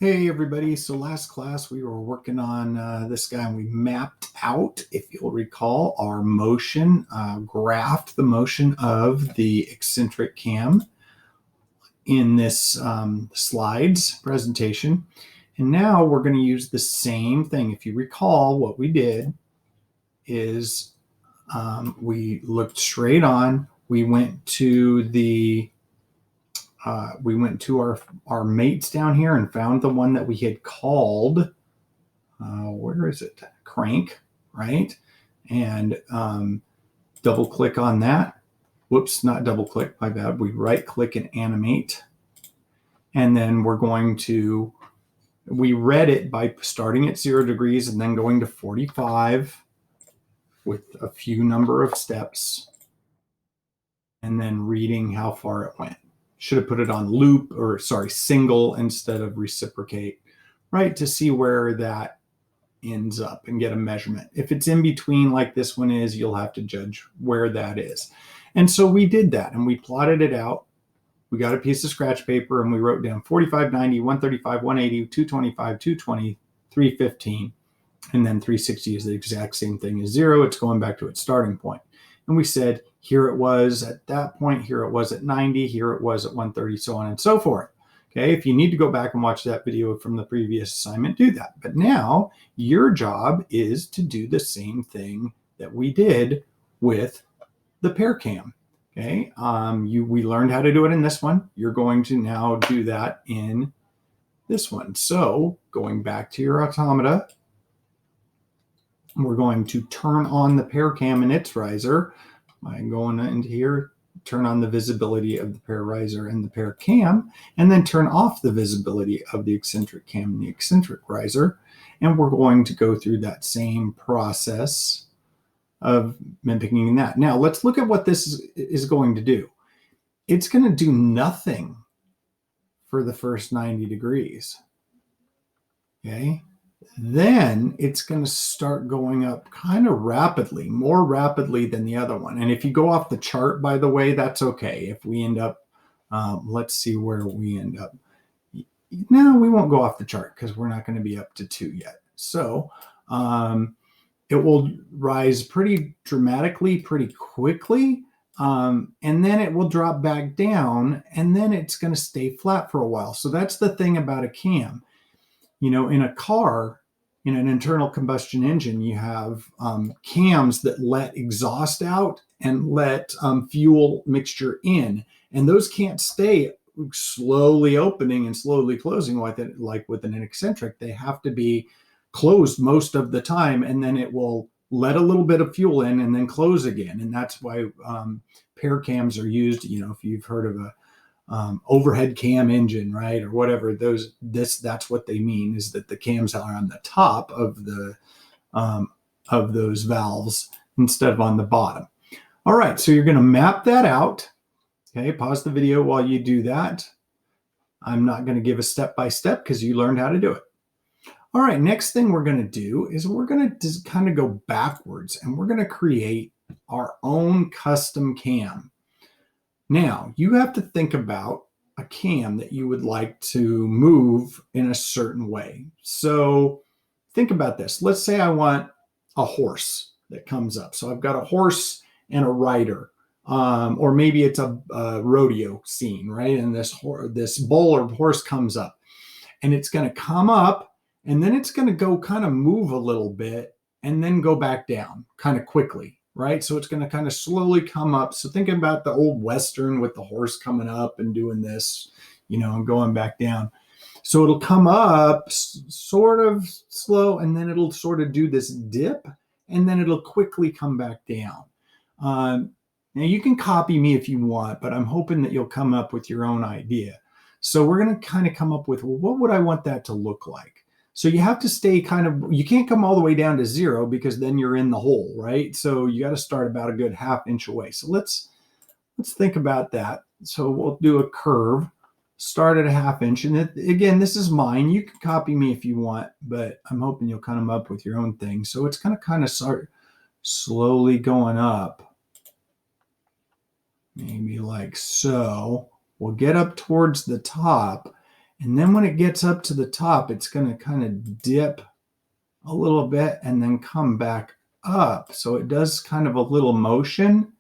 Hey everybody, so last class we were working on this guy and we mapped out, if you'll recall, our motion, graphed the motion of the eccentric cam in this slides presentation. And now we're going to use the same thing. If you recall, what we did is we looked straight on, we went to our mates down here and found the one that we had called, where is it? Crank, right? And double click on that. Whoops, not double click, my bad. We right click and animate. And then we read it by starting at 0 degrees and then going to 45 with a few number of steps and then reading how far it went. Should have put it on loop, or sorry, single instead of reciprocate, right? To see where that ends up and get a measurement. If it's in between like this one is, you'll have to judge where that is. And so we did that and we plotted it out. We got a piece of scratch paper and we wrote down 45, 90, 135, 180, 225, 220, 315, and then 360 is the exact same thing as 0. It's going back to its starting point. And we said, here it was at that point, here it was at 90, here it was at 130, so on and so forth. Okay, if you need to go back and watch that video from the previous assignment, do that. But now your job is to do the same thing that we did with the pair cam. Okay, we learned how to do it in this one. You're going to now do that in this one. So going back to your automata, we're going to turn on the pair cam and its riser. I'm going into here, turn on the visibility of the pair riser and the pair cam, and then turn off the visibility of the eccentric cam and the eccentric riser. And we're going to go through that same process of mimicking that. Now let's look at what this is going to do. It's going to do nothing for the first 90 degrees. Okay. Then it's going to start going up kind of rapidly, more rapidly than the other one. And if you go off the chart, by the way, that's okay. If we end up, let's see where we end up. No, we won't go off the chart because we're not going to be up to 2 yet. So it will rise pretty dramatically, pretty quickly. And then it will drop back down and then it's going to stay flat for a while. So that's the thing about a cam. You know, in a car, in an internal combustion engine, you have cams that let exhaust out and let fuel mixture in. And those can't stay slowly opening and slowly closing like with an eccentric. They have to be closed most of the time, and then it will let a little bit of fuel in and then close again. And that's why pair cams are used. You know, if you've heard of a overhead cam engine, right, or whatever, that's what they mean, is that the cams are on the top of those valves instead of on the bottom. All right, so you're going to map that out. Okay, pause the video while you do that. I'm not going to give a step-by-step because you learned how to do it. All right, next thing we're going to do is we're going to just kind of go backwards and we're going to create our own custom cam. Now, you have to think about a cam that you would like to move in a certain way. So think about this. Let's say I want a horse that comes up. So I've got a horse and a rider, or maybe it's a rodeo scene, right? And this bull or horse comes up and it's going to come up and then it's going to go kind of move a little bit and then go back down kind of quickly. Right? So it's going to kind of slowly come up. So thinking about the old Western with the horse coming up and doing this, you know, and going back down. So it'll come up sort of slow and then it'll sort of do this dip and then it'll quickly come back down. Now you can copy me if you want, but I'm hoping that you'll come up with your own idea. So we're going to kind of come up with, well, what would I want that to look like? So you have to stay you can't come all the way down to 0 because then you're in the hole, right? So you got to start about a good ½ inch away. So let's think about that. So we'll do a curve, start at a ½ inch. And again, this is mine. You can copy me if you want, but I'm hoping you'll come up with your own thing. So it's going to kind of start slowly going up. Maybe like so. We'll get up towards the top. And then when it gets up to the top, it's going to kind of dip a little bit and then come back up. So it does kind of a little motion.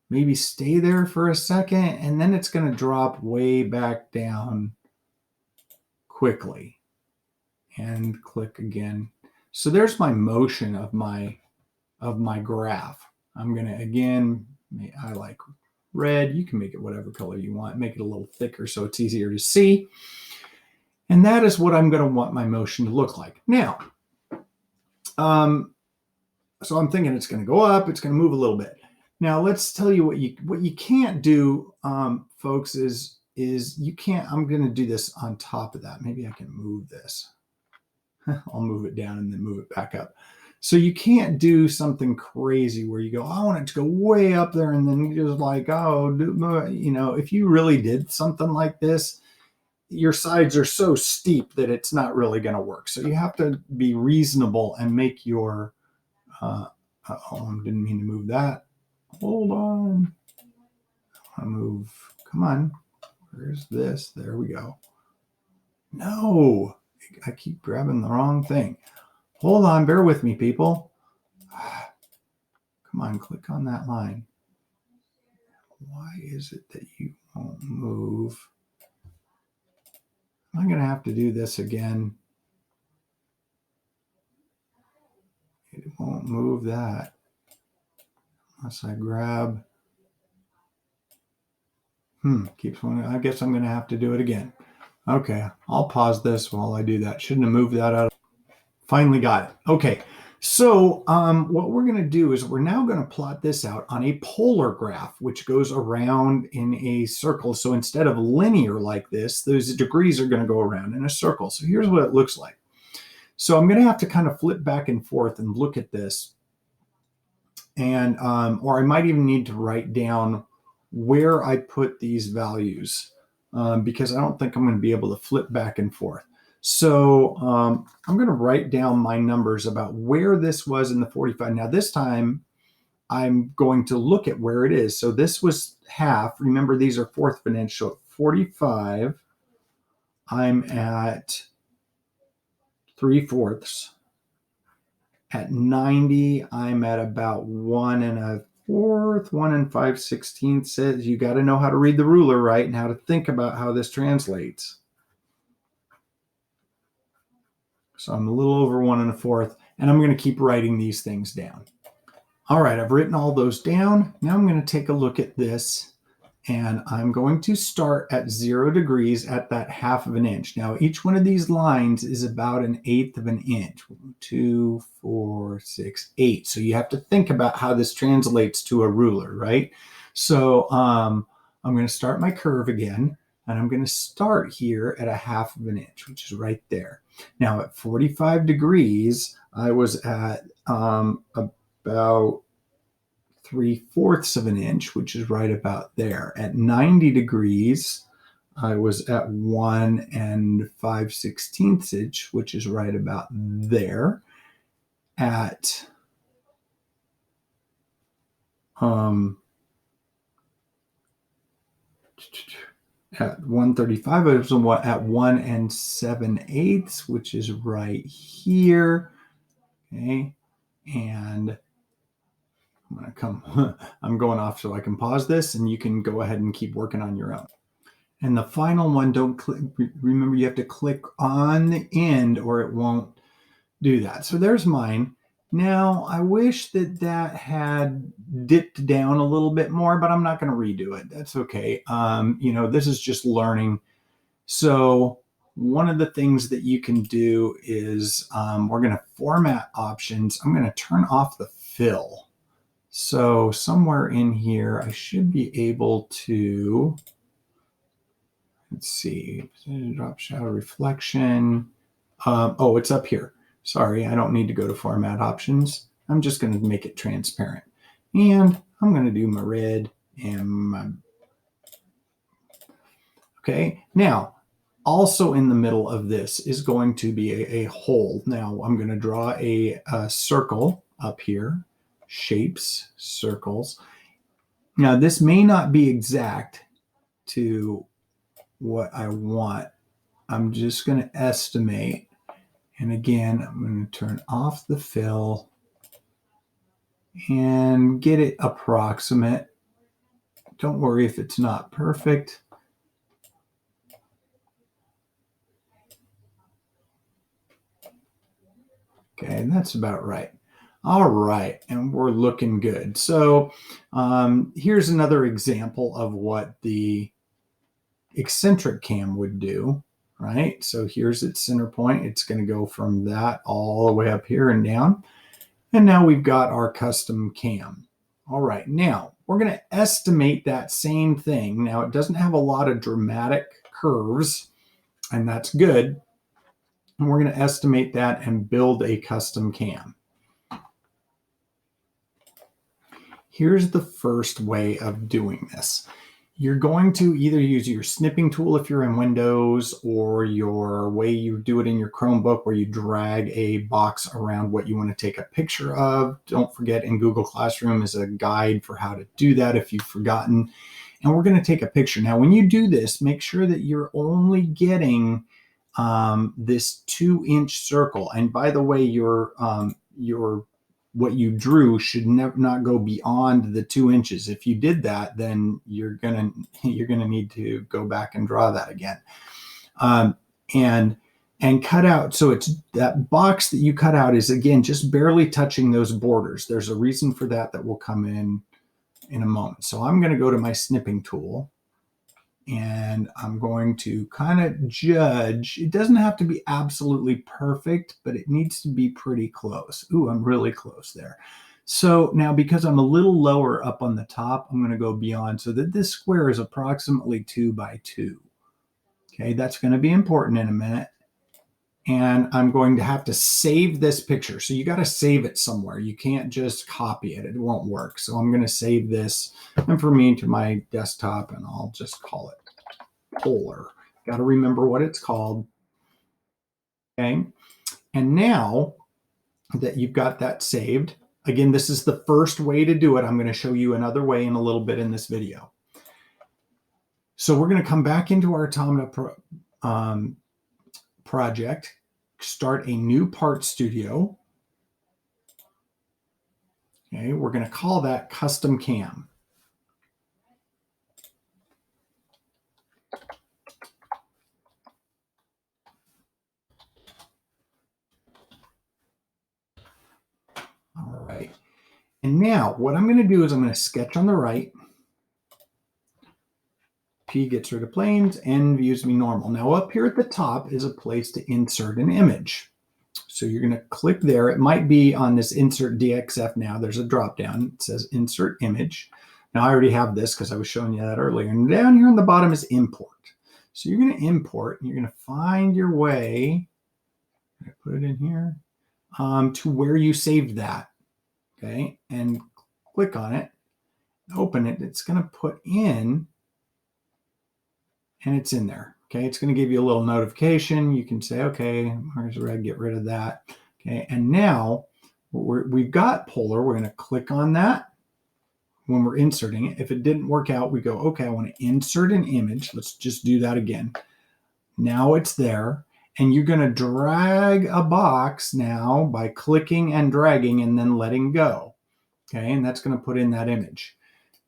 Maybe stay there for a second, and then it's going to drop way back down quickly. And click again. So there's my motion of my graph. I'm going to, again, I like red. You can make it whatever color you want. Make it a little thicker so it's easier to see. And that is what I'm going to want my motion to look like. Now, so I'm thinking it's going to go up. It's going to move a little bit. Now, let's tell you what you can't do, folks, is you can't, I'm going to do this on top of that. Maybe I can move this. I'll move it down and then move it back up. So you can't do something crazy where you go, I want it to go way up there and then just like, oh, you know, if you really did something like this, your sides are so steep that it's not really going to work. So you have to be reasonable and make your, oh, I didn't mean to move that. Hold on. I move, come on. Where's this? There we go. No, I keep grabbing the wrong thing. Hold on, bear with me, people. Come on, click on that line. Why is it that you won't move? I'm going to have to do this again. It won't move that unless I grab. Keeps going. I guess I'm going to have to do it again. Okay, I'll pause this while I do that. Shouldn't have moved that out. Finally got it. Okay, so what we're going to do is we're now going to plot this out on a polar graph, which goes around in a circle. So instead of linear like this, those degrees are going to go around in a circle. So here's what it looks like. So I'm going to have to kind of flip back and forth and look at this. And or I might even need to write down where I put these values because I don't think I'm going to be able to flip back and forth. So I'm going to write down my numbers about where this was in the 45. Now this time I'm going to look at where it is. So this was half. Remember, these are fourth of an inch. So 45, I'm at 3/4. At 90, I'm at about 1 1/4, 1 5/16. Says you got to know how to read the ruler, right? And how to think about how this translates. So I'm a little over 1 1/4, and I'm going to keep writing these things down. All right, I've written all those down. Now I'm going to take a look at this, and I'm going to start at 0 degrees at that 1/2 of an inch. Now, each one of these lines is about 1/8 of an inch. 1, 2, 4, 6, 8. So you have to think about how this translates to a ruler, right? So I'm going to start my curve again, and I'm going to start here at 1/2 of an inch, which is right there. Now, at 45 degrees, I was at about 3/4 of an inch, which is right about there. At 90 degrees, I was at 1 5/16 inch, which is right about there. At 135, I was at 1 7/8, which is right here. Okay, and I'm going to come, I'm going off so I can pause this, and you can go ahead and keep working on your own. And the final one, don't click, remember you have to click on the end or it won't do that. So there's mine. Now, I wish that that had dipped down a little bit more, but I'm not going to redo it. That's okay. You know, this is just learning. So one of the things that you can do is we're going to format options. I'm going to turn off the fill. So somewhere in here, I should be able to, let's see, drop shadow reflection. Oh, it's up here. Sorry, I don't need to go to format options. I'm just going to make it transparent. And I'm going to do my red and my, okay. Now, also in the middle of this is going to be a hole. Now I'm going to draw a circle up here, shapes, circles. Now this may not be exact to what I want. I'm just going to estimate. And again, I'm going to turn off the fill and get it approximate. Don't worry if it's not perfect. Okay, that's about right. All right, and we're looking good. So here's another example of what the eccentric cam would do, right? So here's its center point. It's going to go from that all the way up here and down. And now we've got our custom cam. All right, now we're going to estimate that same thing. Now it doesn't have a lot of dramatic curves, and that's good. And we're going to estimate that and build a custom cam. Here's the first way of doing this. You're going to either use your snipping tool if you're in Windows, or your way you do it in your Chromebook where you drag a box around what you want to take a picture of. Don't forget, in Google Classroom is a guide for how to do that if you've forgotten. And we're going to take a picture. Now, when you do this, make sure that you're only getting this 2-inch circle. And by the way, your what you drew should not go beyond the 2 inches. If you did that, then you're gonna need to go back and draw that again, and cut out. So it's that box that you cut out is again just barely touching those borders. There's a reason for that that will come in a moment. So I'm going to go to my snipping tool, and I'm going to kind of judge. It doesn't have to be absolutely perfect, but it needs to be pretty close. Ooh, I'm really close there. So now, because I'm a little lower up on the top, I'm going to go beyond so that this square is approximately 2 by 2. Okay, that's going to be important in a minute. And I'm going to have to save this picture. So you got to save it somewhere. You can't just copy it. It won't work. So I'm going to save this, and for me, to my desktop, and I'll just call it Polar. Got to remember what it's called. Okay. And now that you've got that saved, again, this is the first way to do it. I'm going to show you another way in a little bit in this video. So we're going to come back into our Automata project, start a new part studio. Okay, we're going to call that custom cam. All right. And now what I'm going to do is I'm going to sketch on the right. P gets rid of planes, N views me normal. Now up here at the top is a place to insert an image. So you're going to click there. It might be on this insert DXF now. There's a drop down. It says insert image. Now I already have this because I was showing you that earlier. And down here on the bottom is import. So you're going to import, and you're going to find your way. I put it in here to where you saved that. Okay, and click on it, open it. It's going to put in, and it's in there. Okay, it's going to give you a little notification. You can say, okay, where's red? Get rid of that. Okay, and now we've got Polar. We're going to click on that when we're inserting it. If it didn't work out, we go, okay, I want to insert an image. Let's just do that again. Now it's there, and you're going to drag a box now by clicking and dragging and then letting go. Okay, and that's going to put in that image.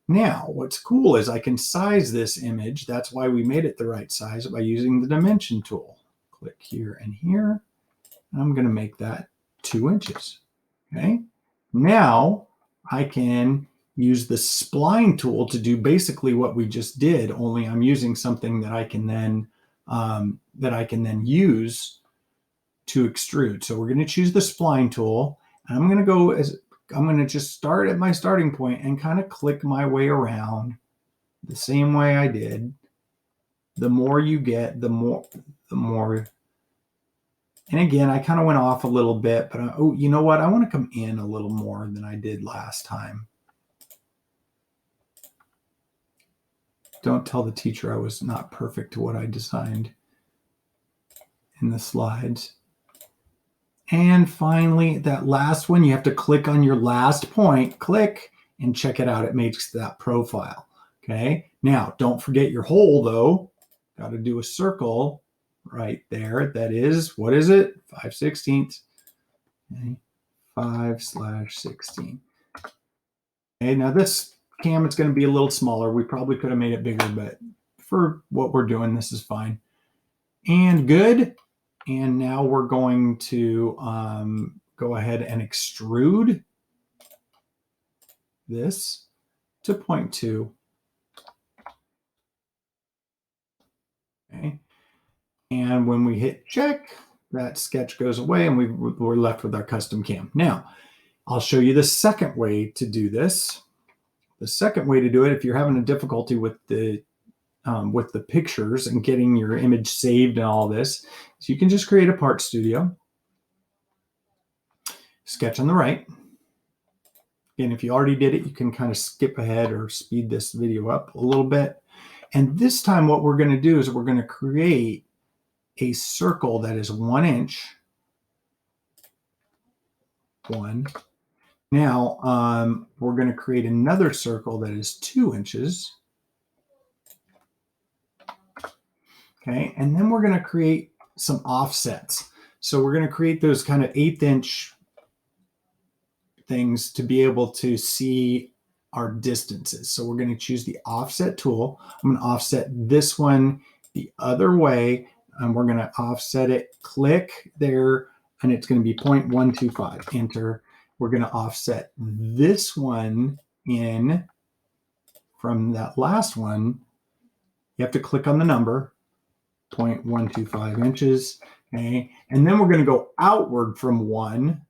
Now, what's cool is I can size this image. That's why we made it the right size, by using the dimension tool. Click here and here. And I'm going to make that 2 inches. Okay. Now I can use the spline tool to do basically what we just did, only I'm using something that I can then use to extrude. So we're going to choose the spline tool, and I'm going to just start at my starting point and kind of click my way around the same way I did. The more you get, the more. And again, I kind of went off a little bit, but oh, you know what? I want to come in a little more than I did last time. Don't tell the teacher I was not perfect to what I designed in the slides. And finally, that last one, you have to click on your last point, click, and check it out. It makes that profile. Okay. Now, don't forget your hole, though. got to do a circle right there. That is, what is it? 5/16. Okay. 5/16. Okay, now this cam, it's going to be a little smaller. We probably could have made it bigger, but for what we're doing, this is fine. And good. And now we're going to go ahead and extrude this to 0.2. Okay. And when we hit check, that sketch goes away and we're left with our custom cam. Now, I'll show you the second way to do this. The second way to do it, if you're having a difficulty with the pictures and getting your image saved and all this, so you can just create a part studio, sketch on the right. And if you already did it, you can kind of skip ahead or speed this video up a little bit. And this time what we're going to do is we're going to create a circle that is 1 inch. Now we're going to create another circle that is 2 inches. Okay, and then we're going to create some offsets. So we're going to create those kind of 1/8 inch things to be able to see our distances. So we're going to choose the offset tool. I'm going to offset this one the other way, and we're going to offset it, click there, and it's going to be 0.125, enter. We're going to offset this one in from that last one. You have to click on the number, 0.125 inches. Okay, and then we're going to go outward from 1.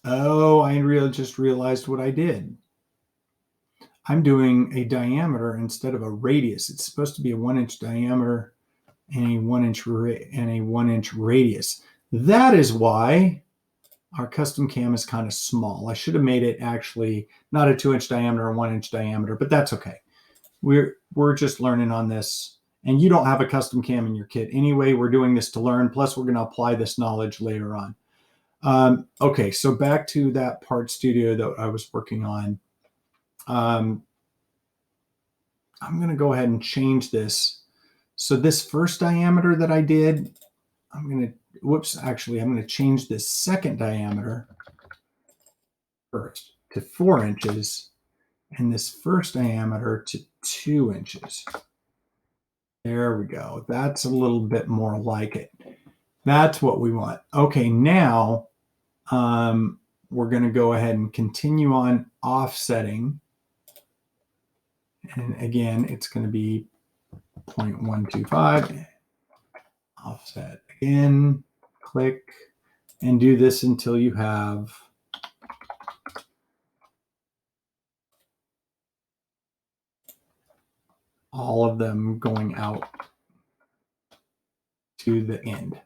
Oh, I just realized what I did. I'm doing a diameter instead of a radius. It's supposed to be a 1 inch diameter and a 1 inch radius. That is why our custom cam is kind of small. I should have made it actually not a 2 inch diameter or 1 inch diameter, but that's okay. We're just learning on this, and you don't have a custom cam in your kit anyway. We're doing this to learn. Plus, we're going to apply this knowledge later on. Okay, so back to that part studio that I was working on. I'm going to go ahead and change this. So this first diameter that I did, I'm going to change this second diameter first to 4 inches and this first diameter to 2 inches. There we go. That's a little bit more like it. That's what we want. Okay, now we're going to go ahead and continue on offsetting. And again, it's going to be 0.125. Offset again, click, and do this until you have all of them going out to the end.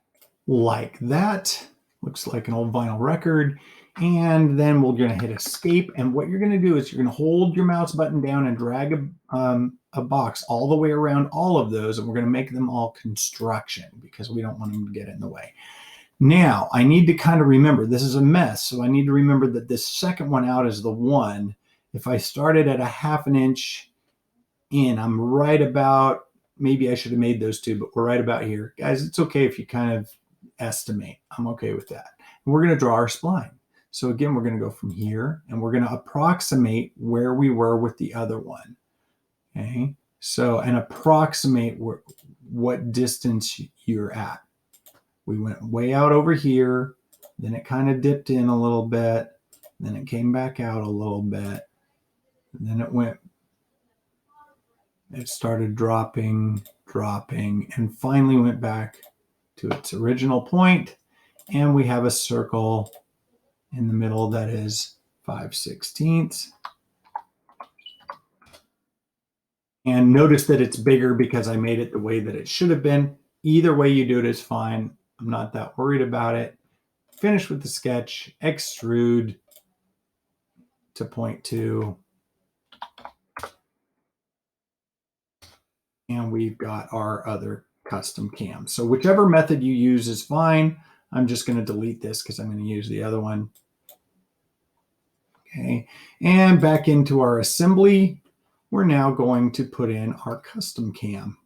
Like that. Looks like an old vinyl record. And then we're going to hit escape. And what you're going to do is you're going to hold your mouse button down and drag a box all the way around all of those. And we're going to make them all construction because we don't want them to get in the way. Now, I need to kind of remember, this is a mess. So I need to remember that this second one out is the 1. If I started at a 1/2 inch in, I'm right about, maybe I should have made those 2, but we're right about here. Guys, it's okay if you kind of estimate. I'm okay with that. And we're going to draw our spline. So again, we're going to go from here and we're going to approximate where we were with the other one. Okay. So, and approximate what distance you're at. We went way out over here. Then it kind of dipped in a little bit. Then it came back out a little bit. And then it started dropping, and finally went back to its original point. And we have a circle in the middle that is 5/16. And notice that it's bigger because I made it the way that it should have been. Either way you do it is fine. I'm not that worried about it. Finish with the sketch, extrude to 0.2. And we've got our other custom cam. So whichever method you use is fine. I'm just going to delete this because I'm going to use the other one. Okay, and back into our assembly. we're now going to put in our custom cam.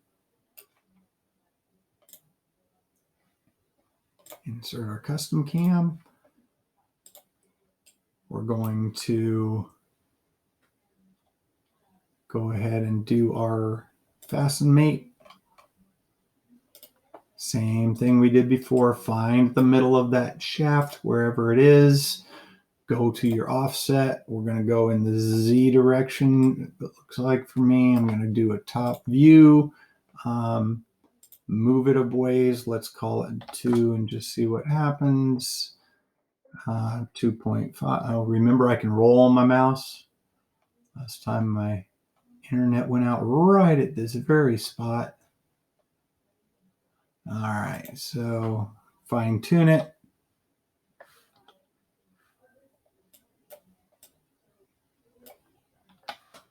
Insert our custom cam. We're going to go ahead and do our fasten mate. Same thing we did before. Find the middle of that shaft wherever it is. Go to your offset. We're going to go in the Z direction. It looks like for me, I'm going to do a top view. Move it a ways. Let's call it 2 and just see what happens. 2.5. Oh, remember I can roll my mouse. Last time my internet went out right at this very spot. All right, so fine tune it.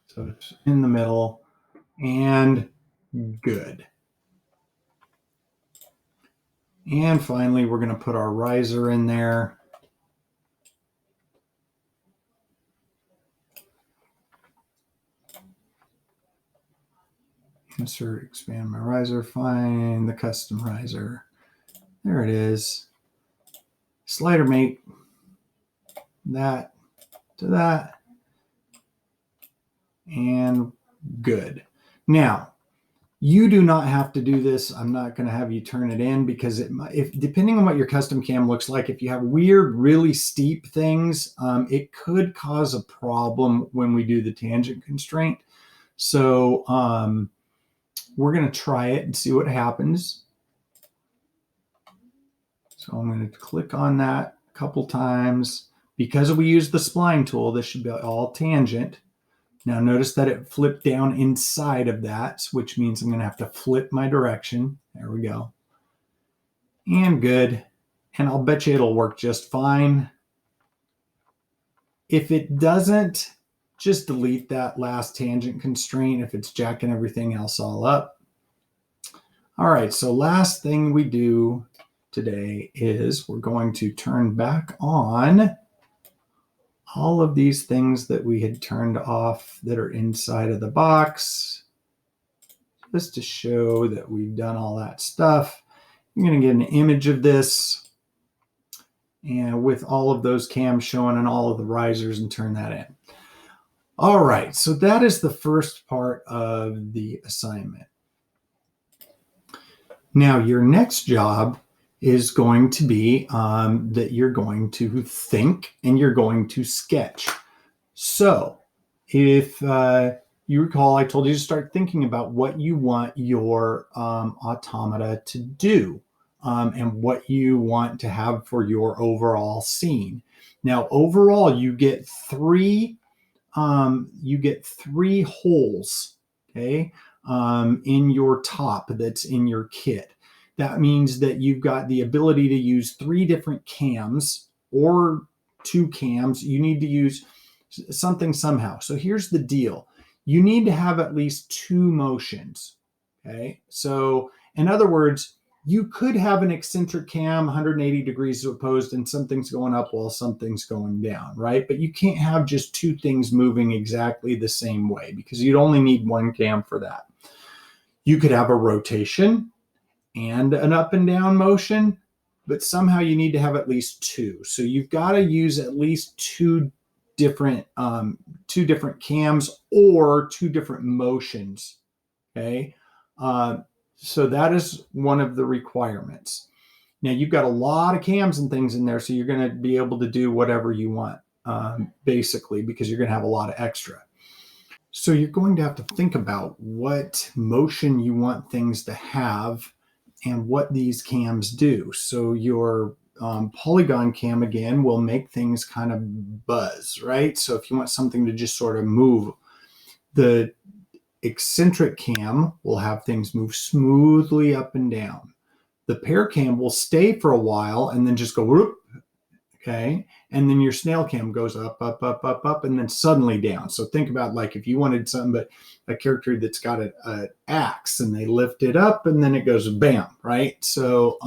So it's in the middle and good. And finally, we're going to put our riser in there. Insert, expand my riser, find the custom riser. There it is. Slider mate, that to that, and good. Now, you do not have to do this. I'm not going to have you turn it in because if depending on what your custom cam looks like, if you have weird, really steep things, it could cause a problem when we do the tangent constraint. So we're going to try it and see what happens. So I'm going to click on that a couple times. Because we use the spline tool, this should be all tangent. Now notice that it flipped down inside of that, which means I'm going to have to flip my direction. There we go. And good. And I'll bet you it'll work just fine. If it doesn't, just delete that last tangent constraint if it's jacking everything else all up. All right, so last thing we do today is we're going to turn back on all of these things that we had turned off that are inside of the box, just to show that we've done all that stuff. I'm going to get an image of this and with all of those cams showing and all of the risers and turn that in. All right, so that is the first part of the assignment. Now, your next job is going to be that you're going to think and you're going to sketch. So if you recall, I told you to start thinking about what you want your automata to do and what you want to have for your overall scene. Now, overall, you get three holes, okay, in your top that's in your kit. That means that you've got the ability to use 3 different cams or 2 cams. You need to use something somehow. So here's the deal. You need to have at least 2 motions, okay? So in other words, you could have an eccentric cam 180 degrees opposed and something's going up while something's going down, right? But you can't have just 2 things moving exactly the same way because you'd only need 1 cam for that. You could have a rotation and an up and down motion, but somehow you need to have at least 2. So you've got to use at least 2 different cams or 2 different motions, okay? So that is one of the requirements. Now you've got a lot of cams and things in there, so you're going to be able to do whatever you want, basically, because you're going to have a lot of extra. So you're going to have to think about what motion you want things to have and what these cams do. So your Polygon Cam, again, will make things kind of buzz, right? So if you want something to just sort of move, the Eccentric Cam will have things move smoothly up and down. The Pair Cam will stay for a while and then just go whoop, okay? And then your Snail Cam goes up, up, up, up, up, and then suddenly down. So think about like if you wanted something, but a character that's got an axe and they lift it up and then it goes bam, right? So,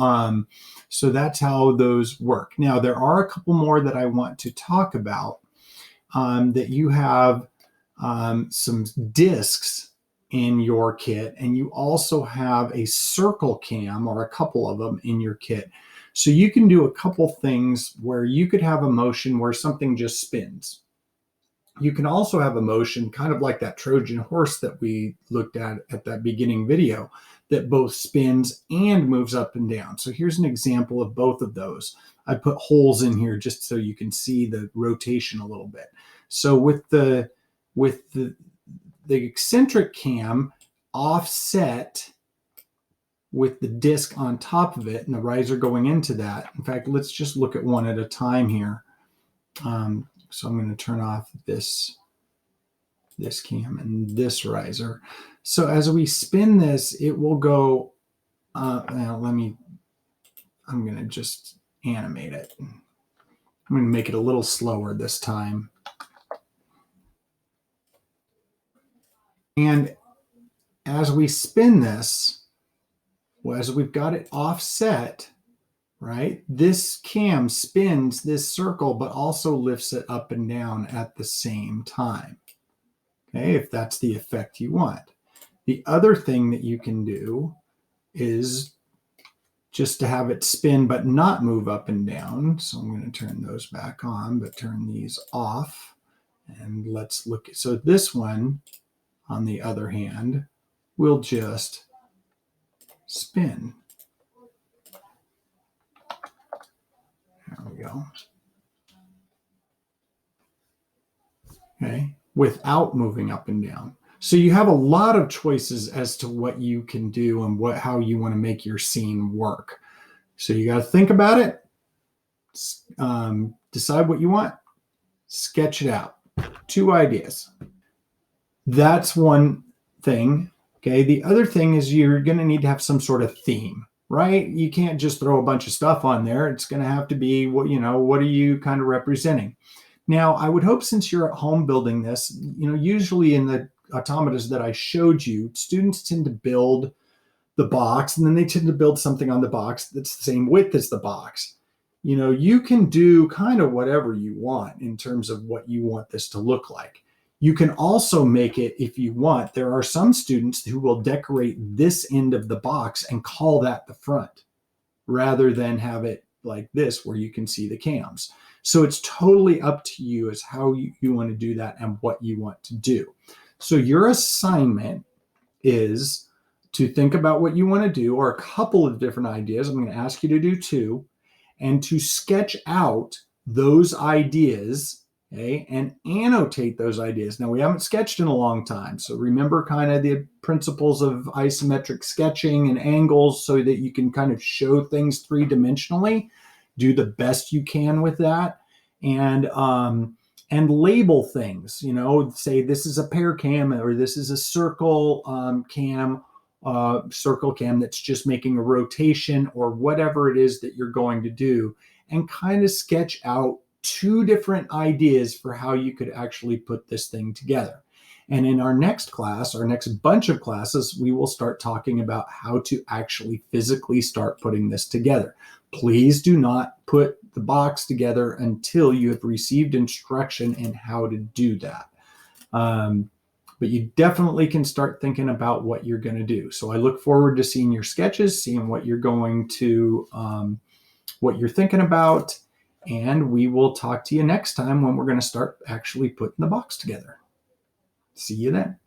so that's how those work. Now, there are a couple more that I want to talk about that you have some discs in your kit, and you also have a circle cam or a couple of them in your kit. So you can do a couple things where you could have a motion where something just spins. You can also have a motion kind of like that Trojan horse that we looked at that beginning video that both spins and moves up and down. So here's an example of both of those. I put holes in here just so you can see the rotation a little bit. So with the eccentric cam offset with the disc on top of it and the riser going into that. In fact, let's just look at one at a time here. So I'm going to turn off this cam and this riser. So as we spin this, it will go, now I'm going to just animate it. I'm going to make it a little slower this time. And as we spin this, as we've got it offset, right, this cam spins this circle, but also lifts it up and down at the same time. Okay, if that's the effect you want. The other thing that you can do is just to have it spin but not move up and down. So I'm going to turn those back on, but turn these off. And let's look at, so this one, on the other hand, will just spin. There we go. Okay, without moving up and down. So you have a lot of choices as to what you can do and how you want to make your scene work. So you got to think about it, decide what you want, sketch it out. 2 ideas. That's one thing. Okay, the other thing is you're going to need to have some sort of theme, right? You can't just throw a bunch of stuff on there. It's going to have to be what, what are you kind of representing? Now, I would hope since you're at home building this, usually in the automatas that I showed you, students tend to build the box and then they tend to build something on the box that's the same width as the box. You can do kind of whatever you want in terms of what you want this to look like. You can also make it, if you want, there are some students who will decorate this end of the box and call that the front rather than have it like this where you can see the cams. So it's totally up to you as how you want to do that and what you want to do. So your assignment is to think about what you want to do, or a couple of different ideas. I'm going to ask you to do 2, and to sketch out those ideas, okay, and annotate those ideas. Now, we haven't sketched in a long time, so remember kind of the principles of isometric sketching and angles so that you can kind of show things 3-dimensionally. Do the best you can with that, and label things. Say this is a pear cam, or this is a circle cam, circle cam that's just making a rotation, or whatever it is that you're going to do, and kind of sketch out 2 different ideas for how you could actually put this thing together. And in our next class, our next bunch of classes, we will start talking about how to actually physically start putting this together. Please do not put the box together until you have received instruction in how to do that. But you definitely can start thinking about what you're going to do. So I look forward to seeing your sketches, seeing what you're going to, what you're thinking about, and we will talk to you next time when we're going to start actually putting the box together. See you then.